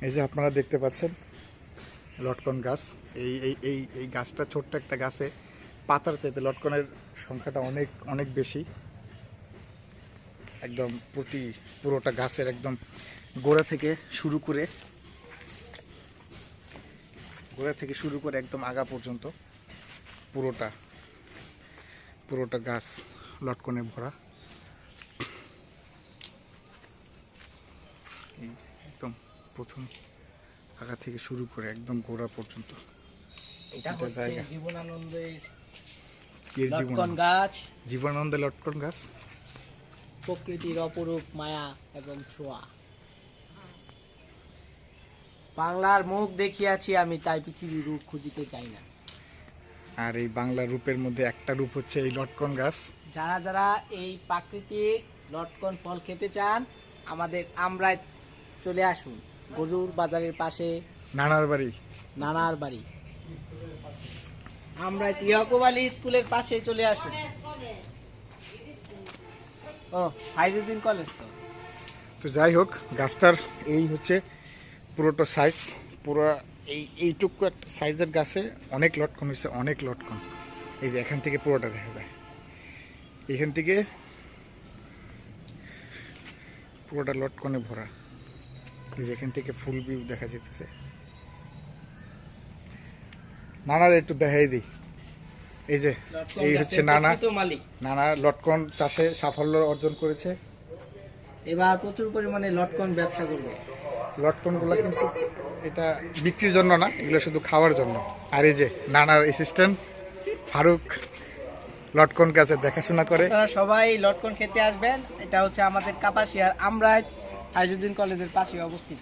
এই যে আপনারা দেখতে পাচ্ছেন লটকন গাছ। এই এই এই এই গাছটা ছোট্ট একটা গাছে পাতার চাইতে লটকনের সংখ্যাটা অনেক অনেক বেশি। একদম পুরোটা গাছের একদম গোড়া থেকে শুরু করে একদম আগা পর্যন্ত পুরোটা পুরোটা গাছ লটকনে ভরা। এই যে একদম প্রথম আগা থেকে শুরু করে একদম গোড়া পর্যন্ত এটা হচ্ছে জীবনানন্দের এর লটকন গাছ। জীবনানন্দে লটকন গাছ। প্রকৃতির অপরূপ মায়া এবং ছোঁয়া। বাংলার মুখ দেখিয়াছি আমি, তাই পৃথিবীর রূপ খুঁজিতে চাই না। আর এই বাংলা রূপের মধ্যে একটা রূপ হচ্ছে এই লটকন গাছ। যারা যারা এই প্রাকৃতিক লটকন ফল খেতে চান, আমাদের আমরায় চলে আসুন। গরুর বাজারের পাশে নানার বাড়ি। আমরা ইয়াকুব আলী স্কুলের পাশে চলে আসুন। ও ফাইজুদ্দিন কলেজ তো যাই হোক, গাছটার এই হচ্ছে পুরোটা সাইজ। পুরো এইটুকু একটা সাইজের গাছে অনেক লটকন হয়েছে, অনেক লটকন। এই যে এখান থেকে পুরোটা দেখা যায়, এখান থেকে পুরোটা লটকনে ভরা। এই যে এখান থেকে ফুল ভিউ দেখা যেতেছে। নানার একটু দেখাই দিই। এই যে এই হচ্ছে নানা লটকন চাষে সাফল্য অর্জন করেছে। এবার প্রচুর পরিমাণে লটকন ব্যবসা করবে। লটকনগুলো কিন্তু এটা বিক্রির জন্য না, এগুলো শুধু খাওয়ার জন্য। আর এই যে নানার অ্যাসিস্ট্যান্ট ফারুক লটকন গাছে দেখাশোনা করে। আপনারা সবাই লটকন খেতে আসবেন। এটা হচ্ছে আমাদের কাপাসিয়ার আমরা ফাইজুদ্দিন কলেজের পাশে অবস্থিত।